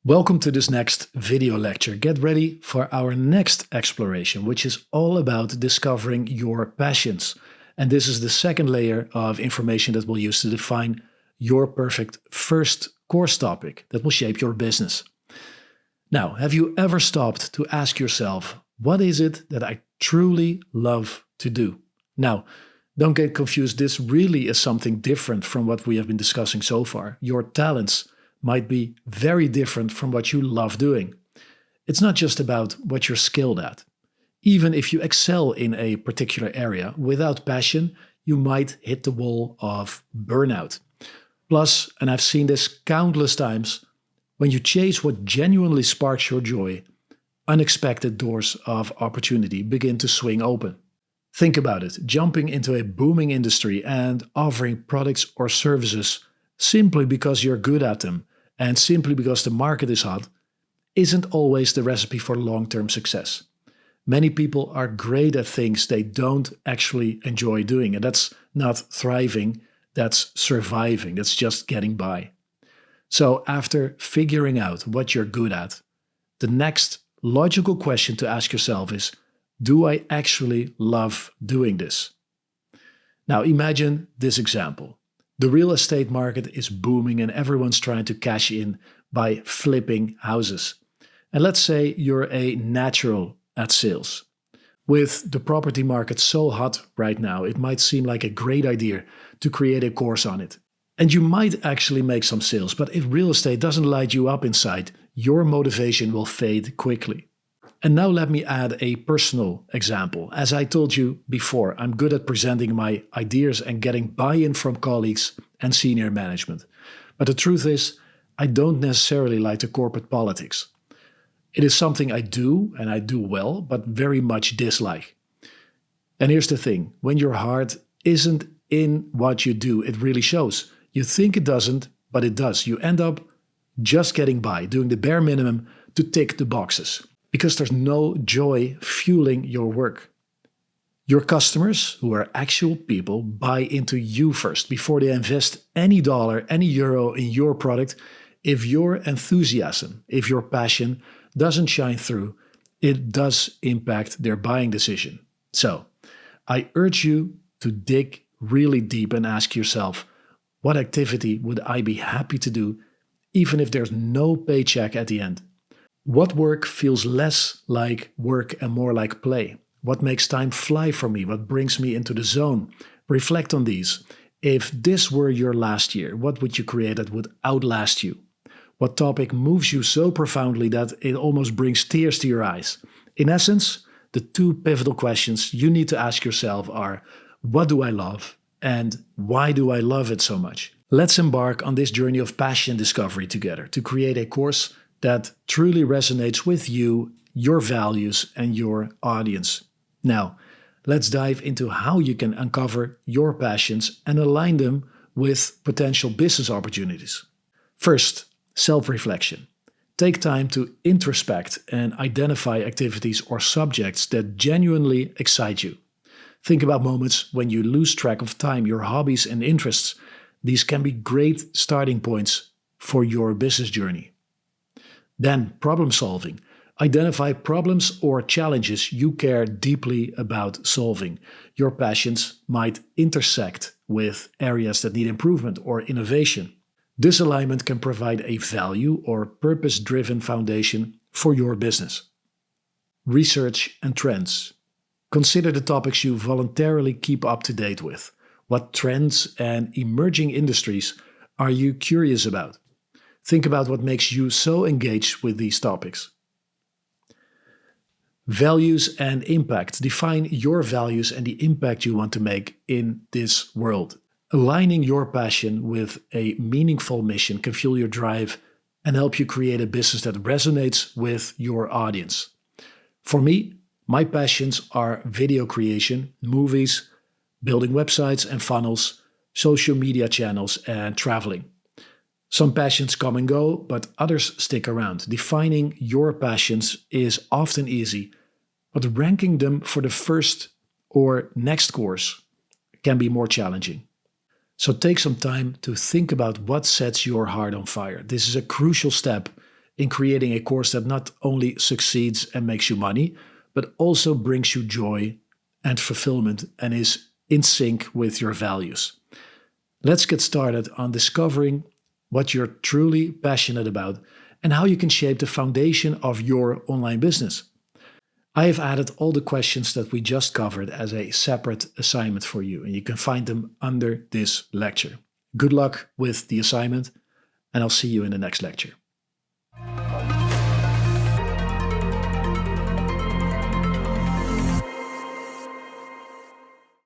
Welcome to this next video lecture. Get ready for our next exploration, which is all about discovering your passions. And this is the second layer of information that we'll use to define your perfect first course topic that will shape your business. Now, have you ever stopped to ask yourself, what is it that I truly love to do? Now, don't get confused. This really is something different from what we have been discussing so far. Your talents might be very different from what you love doing. It's not just about what you're skilled at. Even if you excel in a particular area, without passion, you might hit the wall of burnout. Plus, and I've seen this countless times, when you chase what genuinely sparks your joy, unexpected doors of opportunity begin to swing open. Think about it, jumping into a booming industry and offering products or services simply because you're good at them and simply because the market is hot isn't always the recipe for long-term success. Many people are great at things they don't actually enjoy doing, and that's not thriving, that's surviving, that's just getting by. So after figuring out what you're good at, the next logical question to ask yourself is, do I actually love doing this? Now imagine this example. The real estate market is booming and everyone's trying to cash in by flipping houses. And let's say you're a natural at sales. With the property market so hot right now, it might seem like a great idea to create a course on it. And you might actually make some sales, but if real estate doesn't light you up inside, your motivation will fade quickly. And now let me add a personal example. As I told you before, I'm good at presenting my ideas and getting buy-in from colleagues and senior management. But the truth is, I don't necessarily like the corporate politics. It is something I do, and I do well, but very much dislike. And here's the thing, when your heart isn't in what you do, it really shows. You think it doesn't, but it does. You end up just getting by, doing the bare minimum to tick the boxes, because there's no joy fueling your work. Your customers, who are actual people, buy into you first before they invest any dollar, any euro in your product. If your enthusiasm, if your passion doesn't shine through, it does impact their buying decision. So I urge you to dig really deep and ask yourself, what activity would I be happy to do even if there's no paycheck at the end? What work feels less like work and more like play? What makes time fly for me? What brings me into the zone? Reflect on these. If this were your last year, what would you create that would outlast you? What topic moves you so profoundly that it almost brings tears to your eyes? In essence, the two pivotal questions you need to ask yourself are, what do I love? And why do I love it so much? Let's embark on this journey of passion discovery together to create a course that truly resonates with you, your values, and your audience. Now, let's dive into how you can uncover your passions and align them with potential business opportunities. First, self-reflection. Take time to introspect and identify activities or subjects that genuinely excite you. Think about moments when you lose track of time, your hobbies and interests. These can be great starting points for your business journey. Then, problem solving. Identify problems or challenges you care deeply about solving. Your passions might intersect with areas that need improvement or innovation. This alignment can provide a value or purpose-driven foundation for your business. Research and trends. Consider the topics you voluntarily keep up to date with. What trends and emerging industries are you curious about? Think about what makes you so engaged with these topics. Values and impact. Define your values and the impact you want to make in this world. Aligning your passion with a meaningful mission can fuel your drive and help you create a business that resonates with your audience. For me, my passions are video creation, movies, building websites and funnels, social media channels, and traveling. Some passions come and go, but others stick around. Defining your passions is often easy, but ranking them for the first or next course can be more challenging. So take some time to think about what sets your heart on fire. This is a crucial step in creating a course that not only succeeds and makes you money, but also brings you joy and fulfillment and is in sync with your values. Let's get started on discovering what you're truly passionate about and how you can shape the foundation of your online business. I have added all the questions that we just covered as a separate assignment for you, and you can find them under this lecture. Good luck with the assignment, and I'll see you in the next lecture.